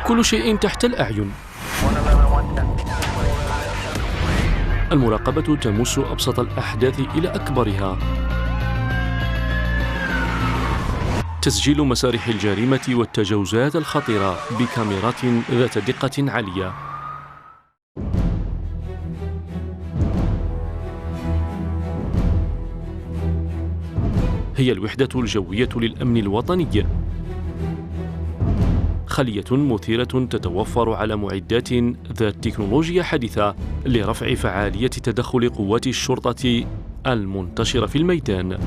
كل شيء تحت الأعين. المراقبة تمس أبسط الأحداث إلى أكبرها. تسجيل مسارح الجريمة والتجاوزات الخطيرة بكاميرات ذات دقة عالية. هي الوحدة الجوية للأمن الوطني، خلية مثيرة تتوفر على معدات ذات تكنولوجيا حديثة لرفع فعالية تدخل قوات الشرطة المنتشرة في الميدان.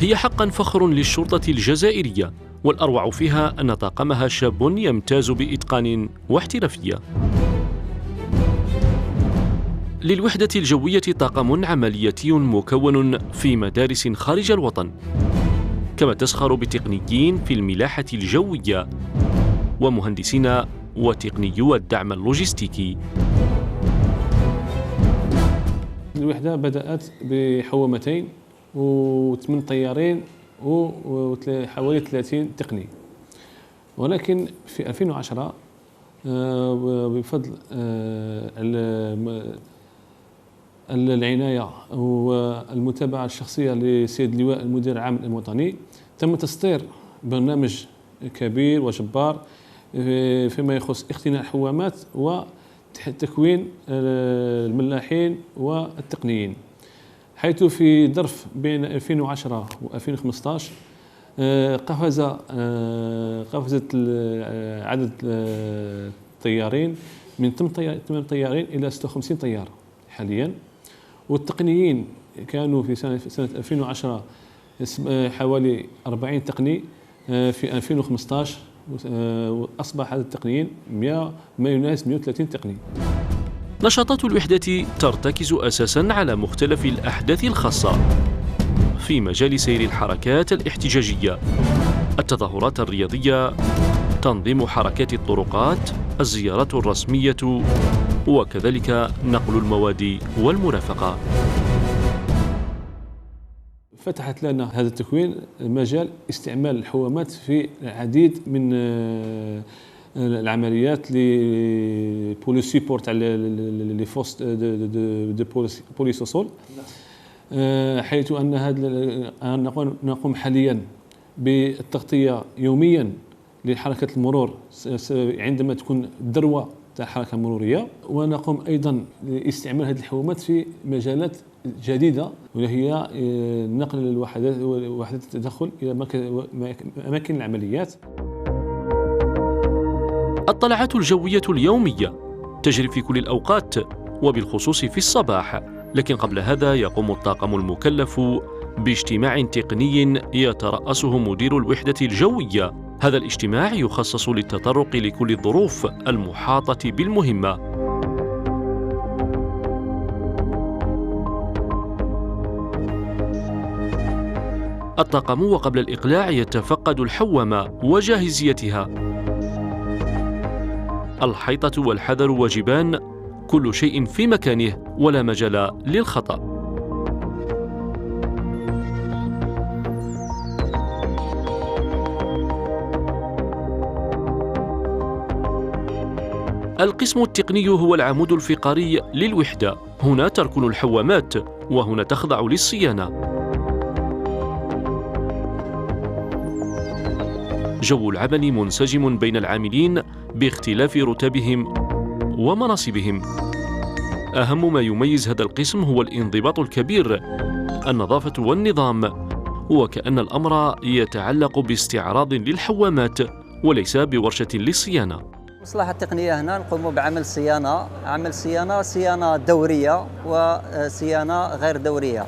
هي حقا فخر للشرطة الجزائرية، والأروع فيها أن طاقمها شاب يمتاز بإتقان واحترافية. للوحدة الجوية طاقم عملياتي مكون في مدارس خارج الوطن، كما تسخر بتقنيين في الملاحة الجوية ومهندسين وتقنيو الدعم اللوجستيكي. الوحدة بدأت بحوامتين و8 طيارين وحوالي 30 تقني، ولكن في 2010 بفضل العناية والمتابعة الشخصية لسيد اللواء المدير العام الوطني تم تسطير برنامج كبير وجبار فيما يخص اقتناء الحوامات وتكوين الملاحين والتقنيين، حيث في ظرف بين 2010 و2015 قفزت عدد الطيارين من 8 طيارين إلى 56 طيار حاليا. والتقنيين كانوا في سنة 2010 حوالي 40 تقني، في 2015 أصبح عدد التقنيين ما يناهز 130 تقني. نشاطات الوحدة ترتكز أساساً على مختلف الأحداث الخاصة في مجال سير الحركات الاحتجاجية، التظاهرات الرياضية، تنظيم حركات الطرقات، الزيارات الرسمية، وكذلك نقل المواد والمرافقة. فتحت لنا هذا التكوين مجال استعمال الحوامات في العديد من العمليات لبولي سيبورت على لي فوس دو بوليس سول، حيث ان هذا نقوم حاليا بالتغطية يوميا لحركة المرور عندما تكون الذروة تاع الحركة المرورية، ونقوم أيضا باستعمال هذه الحوامات في مجالات جديدة وهي نقل وحدات التدخل إلى أماكن العمليات. الطلعات الجوية اليومية تجري في كل الأوقات وبالخصوص في الصباح، لكن قبل هذا يقوم الطاقم المكلف باجتماع تقني يترأسه مدير الوحدة الجوية. هذا الاجتماع يخصص للتطرق لكل الظروف المحاطة بالمهمة. الطاقم وقبل الإقلاع يتفقد الحوامة وجاهزيتها. الحيطة والحذر واجبان، كل شيء في مكانه ولا مجال للخطأ. القسم التقني هو العمود الفقري للوحدة، هنا تركن الحوامات وهنا تخضع للصيانة. جو العمل منسجم بين العاملين باختلاف رتبهم ومناصبهم. أهم ما يميز هذا القسم هو الانضباط الكبير، النظافة والنظام، وكأن الأمر يتعلق باستعراض للحوامات وليس بورشة للصيانة. المصلحة التقنية هنا نقوم بعمل صيانة دورية وصيانة غير دورية.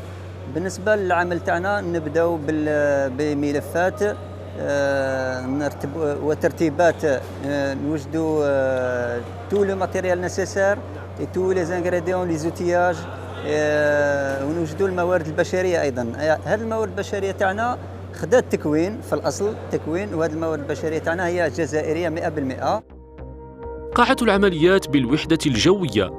بالنسبة للعمل تاعنا نبداو بملفات وترتيبات، نوجدوا تو لو ماتيريال نيسيسير تو لي زانغريديون لي زوتياج، ونوجدوا الموارد البشرية أيضا. هذه الموارد البشرية تاعنا خدات تكوين في الأصل تكوين، وهذه الموارد البشرية تاعنا هي جزائرية 100%. قاعة العمليات بالوحدة الجوية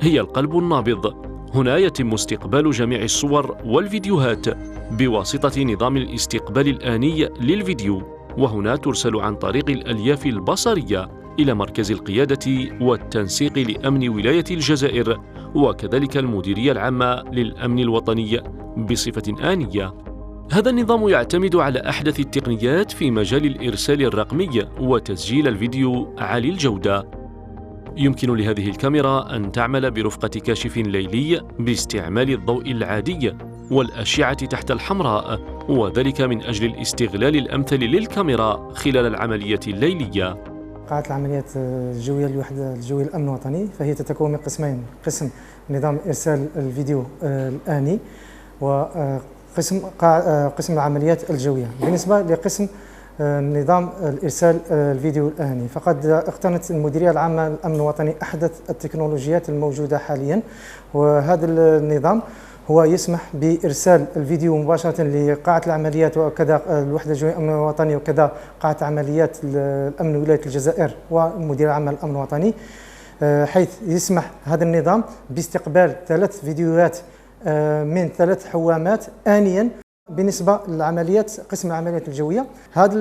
هي القلب النابض. هنا يتم استقبال جميع الصور والفيديوهات بواسطة نظام الاستقبال الآني للفيديو. وهنا ترسل عن طريق الألياف البصرية إلى مركز القيادة والتنسيق لأمن ولاية الجزائر، وكذلك المديرية العامة للأمن الوطني بصفة آنية. هذا النظام يعتمد على أحدث التقنيات في مجال الإرسال الرقمي وتسجيل الفيديو عالي الجودة. يمكن لهذه الكاميرا أن تعمل برفقة كاشف ليلي باستعمال الضوء العادي والأشعة تحت الحمراء، وذلك من أجل الاستغلال الأمثل للكاميرا خلال العملية الليلية. قاعة العمليات الجوية للوحدة الجوية الأمن الوطني فهي تتكون من قسمين: قسم نظام إرسال الفيديو الآني قسم العمليات الجوية. بالنسبة لقسم نظام الإرسال الفيديو الآني فقد اقتنت المديرية العامة للأمن الوطني أحدث التكنولوجيات الموجودة حاليا، وهذا النظام هو يسمح بإرسال الفيديو مباشرة لقاعة العمليات وكذا الوحدة الجوية الأمن الوطني وكذا قاعة عمليات الأمن ولاية الجزائر والمديرية العامة للأمن الوطني، حيث يسمح هذا النظام باستقبال 3 فيديوهات من 3 حوامات آنيا. بالنسبة للعمليات قسم العمليات الجوية، هذا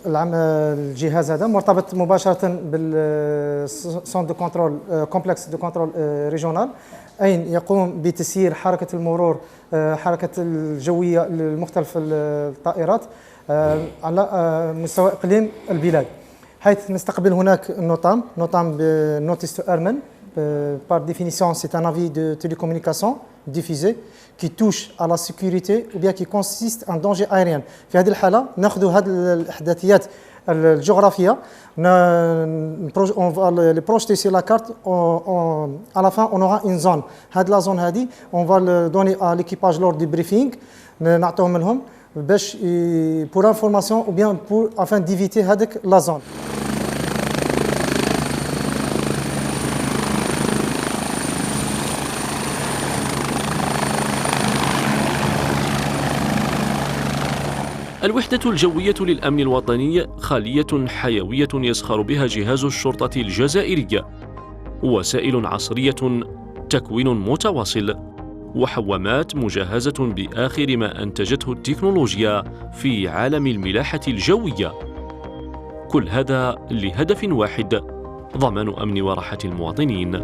الجهاز هذا مرتبط مباشرة بالسون دو كنترول كومبلكس دو كنترول ريجونال، أين يقوم بتسيير حركة المرور حركة الجوية لمختلف الطائرات على مستوى إقليم البلاد، حيث نستقبل هناك نوتام notice to airmen. Par définition, c'est un avis de télécommunication diffusé qui touche à la sécurité ou bien qui consiste en danger aérien. في هذه الحالة نأخذ هذه الإحداثيات الجغرافية on va les projeter sur la carte, à la fin on aura une zone. هذه la zone هذه on va le donner à l'équipage lors du briefing نعطوهم لهم باش pour information ou bien pour afin d'éviter هذيك la zone. الوحدة الجوية للأمن الوطني خالية حيوية يسخر بها جهاز الشرطة الجزائرية، وسائل عصرية، تكوين متواصل، وحوامات مجهزة بآخر ما أنتجته التكنولوجيا في عالم الملاحة الجوية. كل هذا لهدف واحد: ضمان أمن وراحة المواطنين.